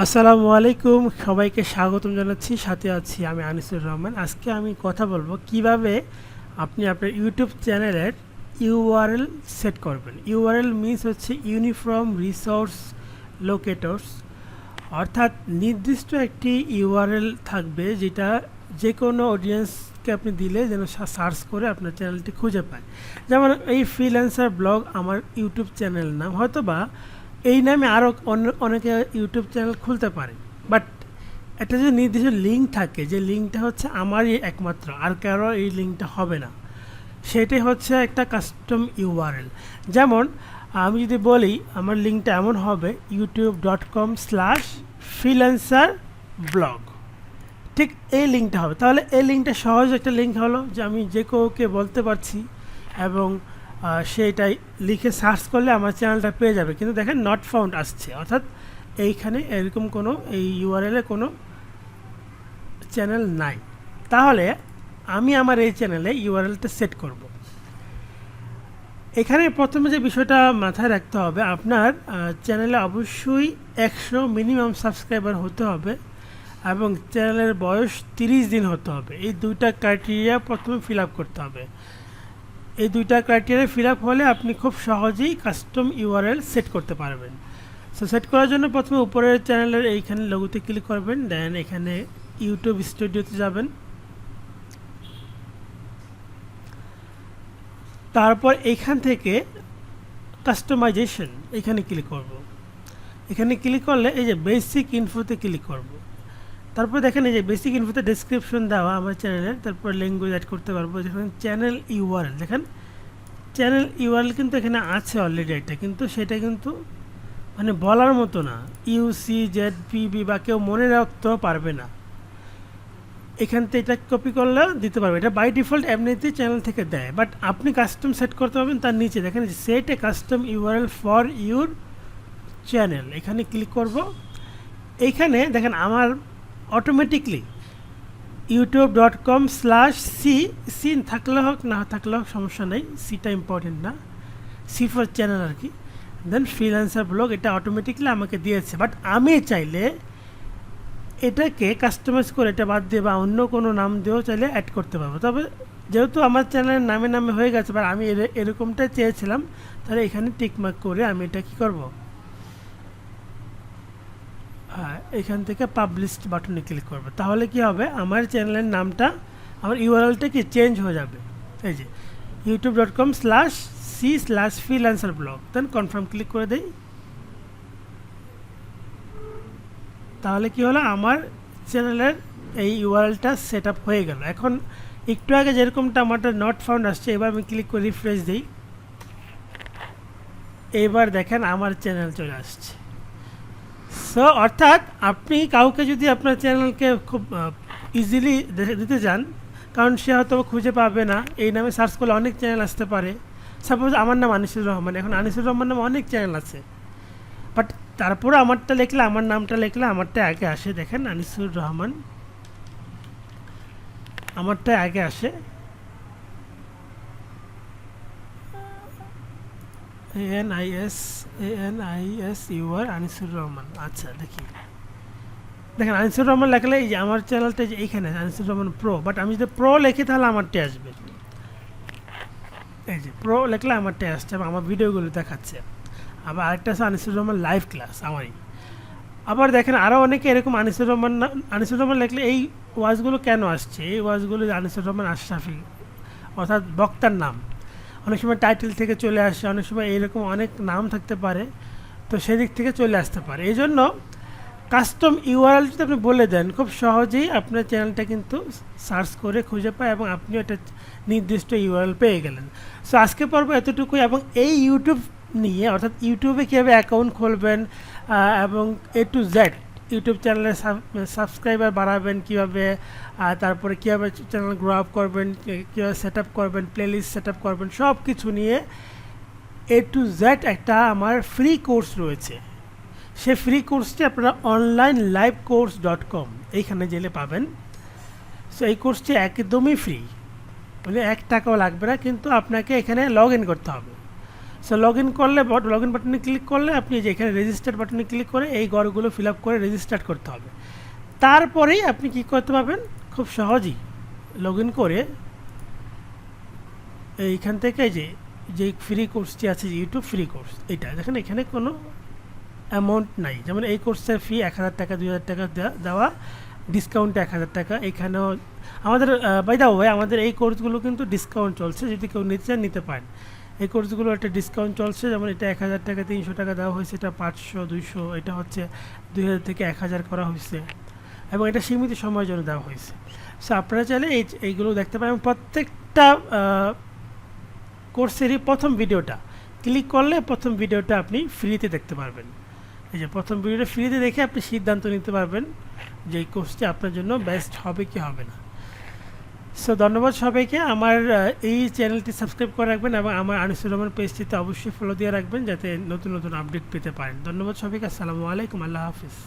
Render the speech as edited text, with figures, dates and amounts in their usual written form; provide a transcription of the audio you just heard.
আসসালামু আলাইকুম, সবাইকে স্বাগতম জানাচ্ছি। সাথে আছি আমি আনিসুর রহমান। আজকে আমি কথা বলবো কিভাবে আপনি আপনার ইউটিউব চ্যানেলের ইউআরএল সেট করবেন। ইউআরএল মিনস হচ্ছে ইউনিফর্ম রিসোর্স লোকেটরস, অর্থাৎ নির্দিষ্ট একটি ইউআরএল থাকবে যেটা যে কোনো অডিয়েন্সকে আপনি দিলে যেন সার্চ করে আপনার চ্যানেলটি খুঁজে পায়। যেমন এই ফ্রিল্যান্সার ব্লগ আমার ইউটিউব চ্যানেল নাম, হয়তো বা এই নামে আরও অনেকে ইউটিউব চ্যানেল খুলতে পারে, বাট একটা যদি নির্দিষ্ট লিঙ্ক থাকে, যে লিঙ্কটা হচ্ছে আমারই একমাত্র, আর কারো এই লিঙ্কটা হবে না, সেটাই হচ্ছে একটা কাস্টম ইউআরএল। যেমন আমি যদি বলি আমার লিঙ্কটা এমন হবে youtube.com/freelancer ব্লগ, ঠিক এই লিঙ্কটা হবে। তাহলে এই লিঙ্কটা সহজ একটা লিঙ্ক হলো যে আমি যে কাউকে বলতে পারছি এবং সেইটাই লিখে সার্চ করলে আমার চ্যানেলটা পেয়ে যাবে। কিন্তু দেখেন নট ফাউন্ড আসছে, অর্থাৎ এইখানে এরকম কোনো এই ইউআরএলে কোনো চ্যানেল নাই। তাহলে আমি আমার এই চ্যানেলে ইউআরএলটা সেট করব। এখানে প্রথমে যে বিষয়টা মাথায় রাখতে হবে, আপনার চ্যানেলে অবশ্যই 100 মিনিমাম সাবস্ক্রাইবার হতে হবে এবং চ্যানেলের বয়স 30 দিন হতে হবে। এই দুইটা ক্রাইটেরিয়া প্রথমে ফিল আপ করতে হবে। এই দুইটা ক্রাইটেরিয়া ফিল আপ হলে আপনি খুব সহজেই কাস্টম ইউআরএল সেট করতে পারবেন। সো সেট করার জন্য প্রথমে উপরের চ্যানেলের এইখানে লোগোতে ক্লিক করবেন, দেন এখানে ইউটিউব স্টুডিওতে যাবেন, তারপর এইখান থেকে কাস্টমাইজেশন এখানে ক্লিক করব। এখানে ক্লিক করলে এই যে বেসিক ইনফোতে ক্লিক করব। তারপর দেখেন এই যে বেসিক ইনফোতে ডেসক্রিপশন দেওয়া আমার চ্যানেলের, তারপর ল্যাঙ্গুয়েজ অ্যাড করতে পারবো। যেখানে চ্যানেল ইউআরএল, দেখেন চ্যানেল ইউআরএল কিন্তু এখানে আছে অলরেডি একটা, কিন্তু সেটা কিন্তু মানে বলার মতো না, UCZPB বা কেউ মনে রাখতেও পারবে না। এখান থেকে এটা কপি করলে দিতে পারবে, এটা বাই ডিফল্ট এমনিতেই চ্যানেল থেকে দেয়, বাট আপনি কাস্টম সেট করতে পারবেন। তার নিচে দেখেন set A custom URL for your channel, এখানে ক্লিক করব। এইখানে দেখেন আমার অটোমেটিকলি youtube.com/c থাকলে হোক না থাকলে হোক সমস্যা নেই, সিটা ইম্পর্টেন্ট না, সি ফর চ্যানেল আর কি। দেন ফ্রিল্যান্সার ব্লগ এটা অটোমেটিকলি আমাকে দিয়েছে, বাট আমি চাইলে এটাকে কাস্টমাইজ করে এটা বাদ দিয়ে বা অন্য কোনো নাম দিয়েও চাইলে অ্যাড করতে পারবো। তবে যেহেতু আমার চ্যানেলের নামে নামে হয়ে গেছে, বাট আমি এরকমটাই চেয়েছিলাম, তাহলে এখানে টিকমার্ক করে আমি এটা কী করব, হ্যাঁ এখান থেকে পাবলিশড বাটনে ক্লিক করবে। তাহলে কি হবে, আমার চ্যানেলের নামটা, আমার ইউআরএলটা কি চেঞ্জ হয়ে যাবে। এই যে youtube.com/c/freelancer blog, দেন কনফার্ম ক্লিক করে দেই। তাহলে কি হলো, আমার চ্যানেলের এই ইউআরএলটা সেট আপ হয়ে গেল। এখন একটু আগে যেরকমটা আমারটা নট ফাউন্ড আসছে, এবার আমি ক্লিক করে রিফ্রেশ দিই, এবার দেখেন আমার চ্যানেল চলে আসছে। সো অর্থাৎ আপনি কাউকে যদি আপনার চ্যানেলকে খুব ইজিলি দিতে চান, কারণ সে হয়তো খুঁজে পাবে না, এই নামে সার্চ করলে অনেক চ্যানেল আসতে পারে। সাপোজ আমার নাম আনিসুর রহমান, এখন আনিসুর রহমান নামে অনেক চ্যানেল আছে, বাট তারপরে আমারটা লিখলে, আমার নামটা লিখলে আমারটা আগে আসে। দেখেন আনিসুর রহমান আমারটা আগে আসে, ANISUR আনিসুর রহমান। আচ্ছা দেখি, দেখেন আনিসুর রহমান লেখলে এই যে আমার চ্যানেলটা যে এইখানে আনিসুর রহমান প্রো, বাট আমি যদি প্রো লিখি তাহলে আমারটা আসবে। এই যে প্রো লিখলে আমারটা আসছে এবং আমার ভিডিওগুলো দেখাচ্ছে। আবার আরেকটা আছে আনিসুর রহমান লাইভ ক্লাস আমারই। আবার দেখেন আরও অনেকে এরকম আনিসুর রহমান লিখলে এই ওয়াজগুলো কেন আসছে, এই ওয়াজগুলো আনিসুর রহমান আশরাফি, অর্থাৎ বক্তার নাম। অনেক সময় টাইটেল থেকে চলে আসে, অনেক সময় এইরকম অনেক নাম থাকতে পারে, তো সেদিক থেকে চলে আসতে পারে। এই জন্য কাস্টম ইউআরএল যদি আপনি বলে দেন, খুব সহজেই আপনার চ্যানেলটা কিন্তু সার্চ করে খুঁজে পায় এবং আপনিও একটা নির্দিষ্ট ইউআরএল পেয়ে গেলেন। সো আজকে পর্ব এতটুকুই, এবং এই ইউটিউব নিয়ে, অর্থাৎ ইউটিউবে কীভাবে অ্যাকাউন্ট খুলবেন এবং A to Z ইউটিউব চ্যানেলের সাবস্ক্রাইবার বাড়াবেন কীভাবে, তারপরে কীভাবে চ্যানেল গ্রো আপ করবেন, কীভাবে সেট আপ করবেন, প্লেলিস্ট সেট আপ করবেন, সব কিছু নিয়ে A to Z একটা আমার ফ্রি কোর্স রয়েছে। সে ফ্রি কোর্সটি আপনারা onlinelivcourse.com এইখানে জেলে পাবেন। সো এই কোর্সটি একদমই ফ্রি, মানে 1 টাকাও লাগবে না, কিন্তু আপনাকে এখানে লগ ইন করতে হবে। সো লগ ইন করলে লগ ইন বাটনে ক্লিক করলে আপনি যে এখানে রেজিস্টার বাটনে ক্লিক করে এই ঘরগুলো ফিল আপ করে রেজিস্টার করতে হবে। তারপরেই আপনি কি করতে পারবেন, খুব সহজেই লগ ইন করে এইখান থেকে যে ফ্রি কোর্সটি আছে, যে ইউটিউব ফ্রি কোর্স, এটা দেখেন এখানে কোনো অ্যামাউন্ট নাই। যেমন এই কোর্সের ফি 1000 টাকা, 2000 টাকা দেওয়া, ডিসকাউন্টে 1000 টাকা। এখানেও আমাদের বাই দা ওয়ে আমাদের এই কোর্সগুলো কিন্তু ডিসকাউন্ট চলছে, যদি কেউ নিতে চান নিতে পারেন। এই কোর্সগুলো একটা ডিসকাউন্ট চলছে, যেমন এটা 1000 টাকা 300 টাকা দেওয়া হয়েছে, এটা 500 200, এটা হচ্ছে 2000 থেকে 1000 করা হয়েছে, এবং এটা সীমিত সময়ের জন্য দেওয়া হয়েছে। সো আপনারা চাইলে এইগুলো দেখতে পারেন। প্রত্যেকটা কোর্সেরই প্রথম ভিডিওটা ক্লিক করলে প্রথম ভিডিওটা আপনি ফ্রিতে দেখতে পারবেন। এই যে প্রথম ভিডিওটা ফ্রিতে দেখে আপনি সিদ্ধান্ত নিতে পারবেন যে এই কোর্সটি আপনার জন্য বেস্ট হবে কি হবে না। সো ধন্যবাদ সবাইকে। আমার এই চ্যানেলটি সাবস্ক্রাইব করে রাখবেন এবং আমার আনিসুর রহমান পেজটিতে অবশ্যই ফলো দিয়ে রাখবেন, যাতে নতুন নতুন আপডেট পেতে পারেন। ধন্যবাদ সবাইকে। আসসালামু আলাইকুম, আল্লাহ হাফিজ।